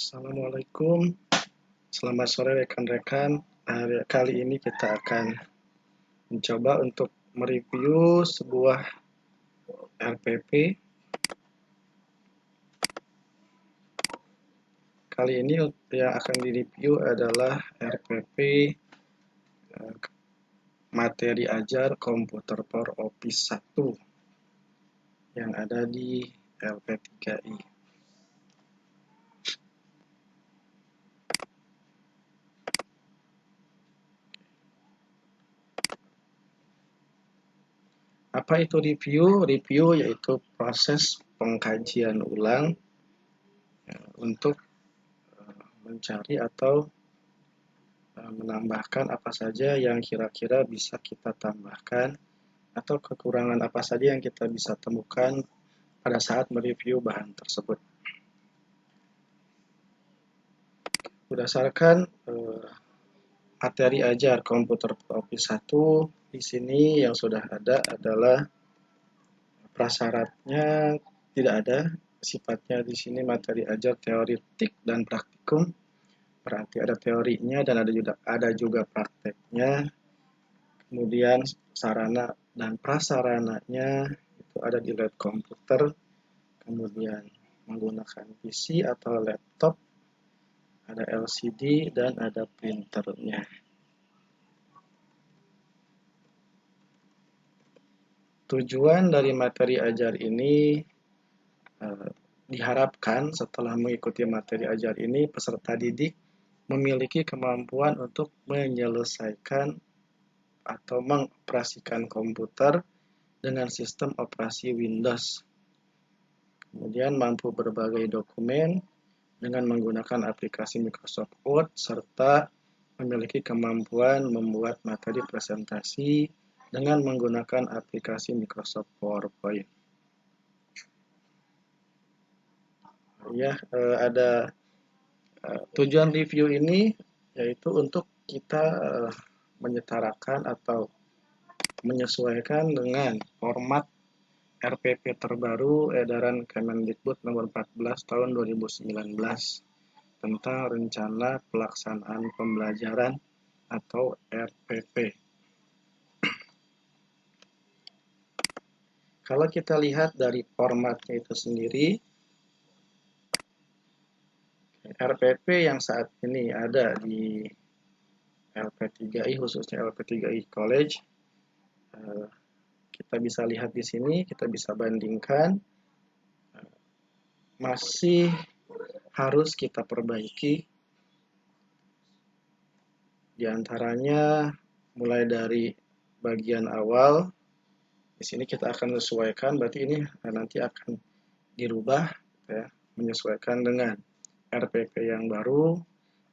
Assalamualaikum, selamat sore rekan-rekan. Kali ini kita akan mencoba untuk mereview sebuah RPP. Kali ini yang akan direview adalah RPP materi ajar komputer Power Office 1 yang ada di LP3I. Apa itu review? Review yaitu proses pengkajian ulang untuk mencari atau menambahkan apa saja yang kira-kira bisa kita tambahkan atau kekurangan apa saja yang kita bisa temukan pada saat mereview bahan tersebut. Berdasarkan materi ajar komputer Office 1, di sini yang sudah ada adalah prasyaratnya tidak ada, sifatnya di sini materi ajar teoretik dan praktikum. Berarti ada teorinya dan ada juga prakteknya. Kemudian sarana dan prasarananya itu ada di lab komputer. Kemudian menggunakan PC atau laptop, ada LCD dan ada printernya. Tujuan dari materi ajar ini diharapkan setelah mengikuti materi ajar ini peserta didik memiliki kemampuan untuk menyelesaikan atau mengoperasikan komputer dengan sistem operasi Windows. Kemudian mampu berbagai dokumen dengan menggunakan aplikasi Microsoft Word serta memiliki kemampuan membuat materi presentasi dengan menggunakan aplikasi Microsoft PowerPoint. Ya, ada tujuan review ini yaitu untuk kita menyetarakan atau menyesuaikan dengan format RPP terbaru edaran Kemendikbud nomor 14 tahun 2019 tentang rencana pelaksanaan pembelajaran atau RPP. Kalau kita lihat dari formatnya itu sendiri, RPP yang saat ini ada di LP3I, khususnya LP3I College, kita bisa lihat di sini, kita bisa bandingkan, masih harus kita perbaiki. Di antaranya mulai dari bagian awal, di sini kita akan sesuaikan, berarti ini nanti akan dirubah, ya, menyesuaikan dengan RPP yang baru,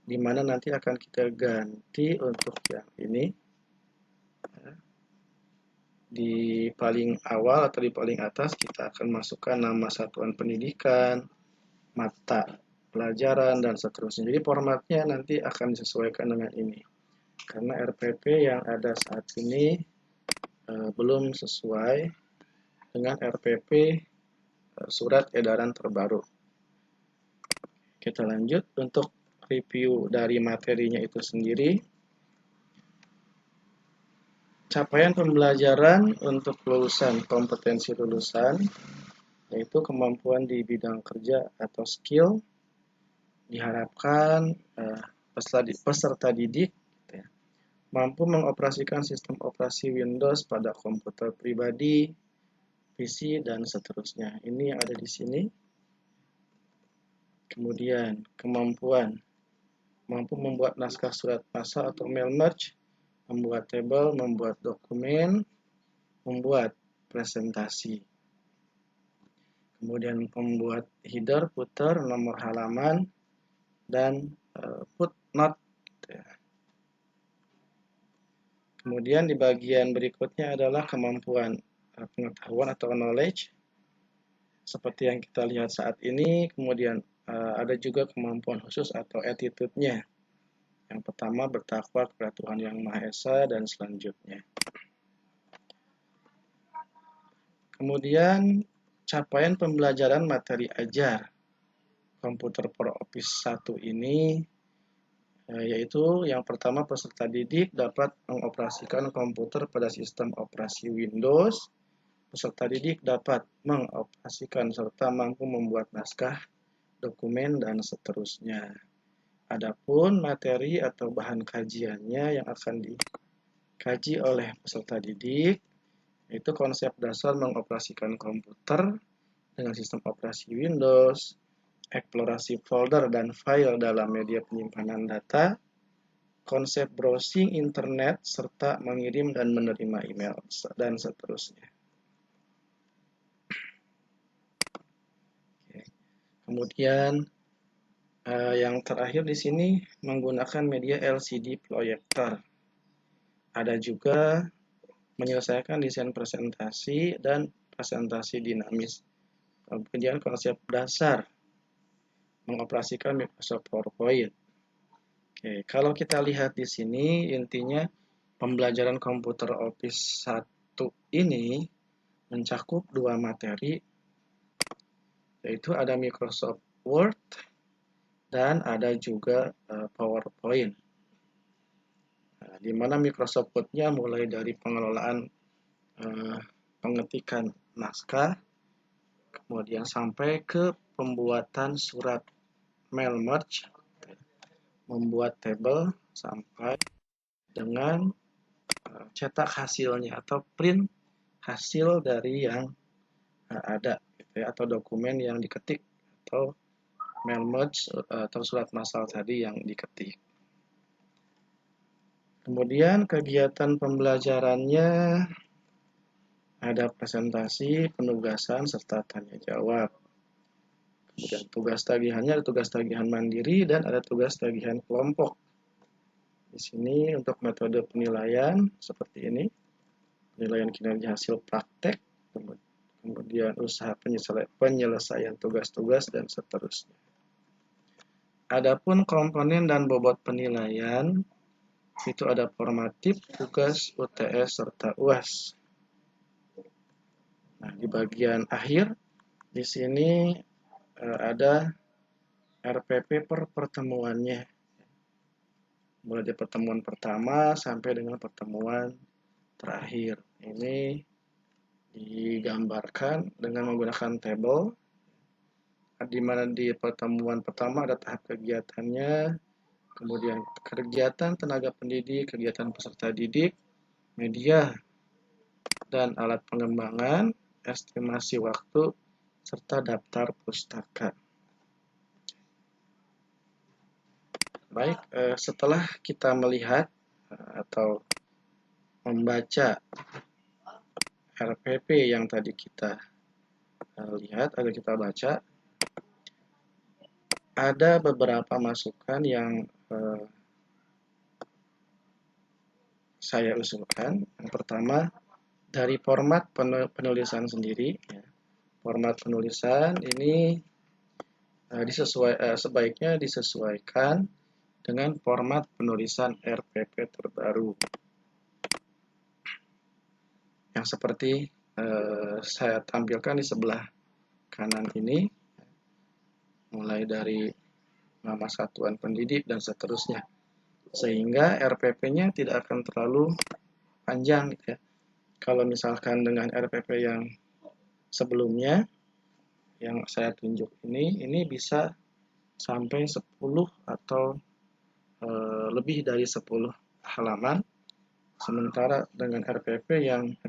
di mana nanti akan kita ganti untuk yang ini. Di paling awal atau di paling atas kita akan masukkan nama satuan pendidikan, mata pelajaran, dan seterusnya. Jadi formatnya nanti akan disesuaikan dengan ini. Karena RPP yang ada saat ini belum sesuai dengan RPP surat edaran terbaru. Kita lanjut untuk review dari materinya itu sendiri. Capaian pembelajaran untuk lulusan kompetensi lulusan, yaitu kemampuan di bidang kerja atau skill, diharapkan peserta didik mampu mengoperasikan sistem operasi Windows pada komputer pribadi, PC, dan seterusnya. Ini yang ada di sini. Kemudian kemampuan mampu membuat naskah surat pasal atau mail merge, membuat tabel, membuat dokumen, membuat presentasi. Kemudian membuat header, footer, nomor halaman, dan footnote. Kemudian di bagian berikutnya adalah kemampuan pengetahuan atau knowledge, seperti yang kita lihat saat ini. Kemudian ada juga kemampuan khusus atau attitude-nya. Yang pertama, bertakwa kepada Tuhan Yang Maha Esa, dan selanjutnya. Kemudian capaian pembelajaran materi ajar komputer Pro Office 1 ini, yaitu yang pertama peserta didik dapat mengoperasikan komputer pada sistem operasi Windows. Peserta didik dapat mengoperasikan serta mampu membuat naskah, dokumen, dan seterusnya. Adapun materi atau bahan kajiannya yang akan dikaji oleh peserta didik yaitu konsep dasar mengoperasikan komputer dengan sistem operasi Windows, eksplorasi folder dan file dalam media penyimpanan data, konsep browsing internet, serta mengirim dan menerima email, dan seterusnya. Kemudian yang terakhir di sini menggunakan media LCD proyektor. Ada juga menyelesaikan desain presentasi dan presentasi dinamis. Kemudian konsep dasar mengoperasikan Microsoft PowerPoint. Oke, kalau kita lihat di sini intinya pembelajaran komputer Office 1 ini mencakup dua materi, yaitu ada Microsoft Word dan ada juga PowerPoint. Nah, di mana Microsoft Word-nya mulai dari pengelolaan pengetikan naskah, kemudian sampai ke pembuatan surat mail merge, membuat tabel, sampai dengan cetak hasilnya atau print hasil dari yang ada, gitu ya, atau dokumen yang diketik atau mail merge atau surat massal tadi yang diketik. Kemudian kegiatan pembelajarannya ada presentasi, penugasan, serta tanya jawab. Kemudian tugas tagihannya ada tugas tagihan mandiri dan ada tugas tagihan kelompok. Di sini untuk metode penilaian seperti ini, penilaian kinerja hasil praktek, kemudian usaha penyelesaian tugas-tugas, dan seterusnya. Adapun komponen dan bobot penilaian, itu ada formatif, tugas, UTS, serta UAS. Nah, di bagian akhir, di sini ada RPP per pertemuannya. Mulai dari pertemuan pertama sampai dengan pertemuan terakhir. Ini digambarkan dengan menggunakan tabel, di mana di pertemuan pertama ada tahap kegiatannya, kemudian kegiatan tenaga pendidik, kegiatan peserta didik, media dan alat pengembangan, estimasi waktu, serta daftar pustaka. Baik, setelah kita melihat atau membaca RPP yang tadi kita lihat atau kita baca, ada beberapa masukan yang saya usulkan. Yang pertama, dari format penulisan sendiri. Format penulisan ini sebaiknya disesuaikan dengan format penulisan RPP terbaru. Yang seperti saya tampilkan di sebelah kanan ini, mulai dari nama satuan pendidik dan seterusnya. Sehingga RPP-nya tidak akan terlalu panjang, gitu ya. Kalau misalkan dengan RPP yang sebelumnya yang saya tunjuk ini bisa sampai 10 atau lebih dari 10 halaman. Sementara dengan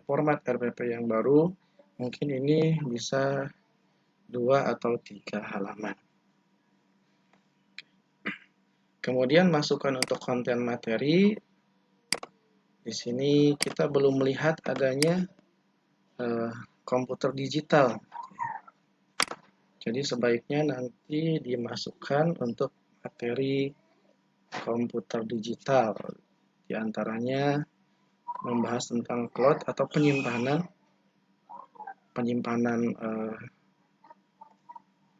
format RPP yang baru mungkin ini bisa 2 atau 3 halaman. Kemudian masukan untuk konten materi. Di sini kita belum melihat adanya komputer digital. Jadi sebaiknya nanti dimasukkan untuk materi komputer digital. Di antaranya membahas tentang cloud atau penyimpanan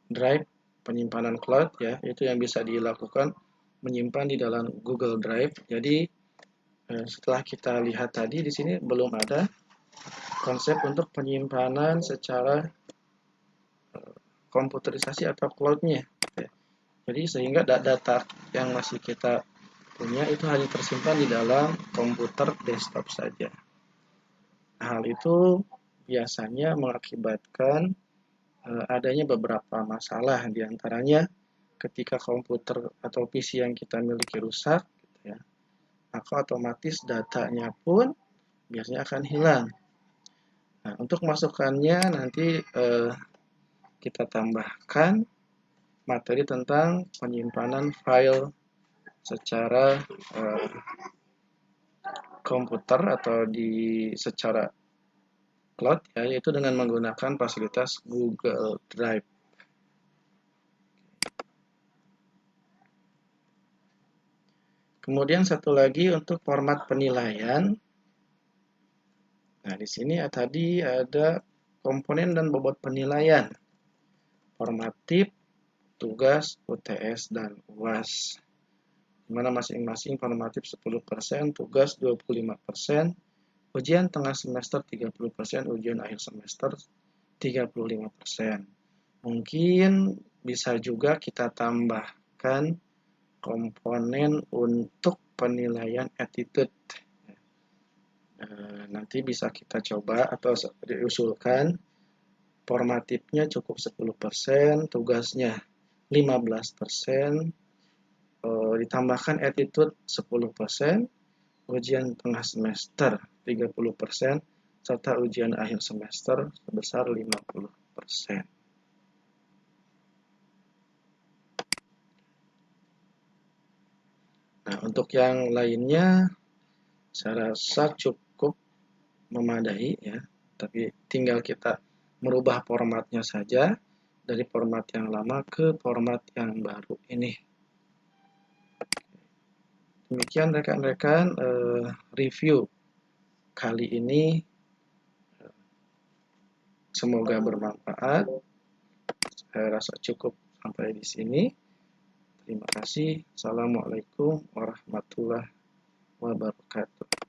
drive, penyimpanan cloud, ya, itu yang bisa dilakukan menyimpan di dalam Google Drive. Jadi setelah kita lihat tadi di sini belum ada konsep untuk penyimpanan secara komputerisasi atau cloud-nya. Jadi sehingga data yang masih kita punya itu hanya tersimpan di dalam komputer desktop saja. Hal itu biasanya mengakibatkan adanya beberapa masalah, diantaranya ketika komputer atau PC yang kita miliki rusak, gitu ya, maka otomatis datanya pun biasanya akan hilang. Nah, untuk masukannya nanti kita tambahkan materi tentang penyimpanan file secara komputer atau secara cloud, ya, yaitu dengan menggunakan fasilitas Google Drive. Kemudian satu lagi untuk format penilaian. Nah, di sini tadi ada komponen dan bobot penilaian. Formatif, tugas, UTS, dan UAS. Di mana masing-masing formatif 10%, tugas 25%, ujian tengah semester 30%, ujian akhir semester 35%. Mungkin bisa juga kita tambahkan komponen untuk penilaian attitude. Nanti bisa kita coba atau diusulkan formatifnya cukup 10%, tugasnya 15%, ditambahkan attitude 10%, ujian tengah semester 30%, serta ujian akhir semester sebesar 50%. Nah, untuk yang lainnya saya rasa cukup memadai, ya. Tapi tinggal kita merubah formatnya saja dari format yang lama ke format yang baru ini. Demikian rekan-rekan review kali ini. Semoga bermanfaat. Saya rasa cukup sampai di sini. Terima kasih. Assalamualaikum warahmatullahi wabarakatuh.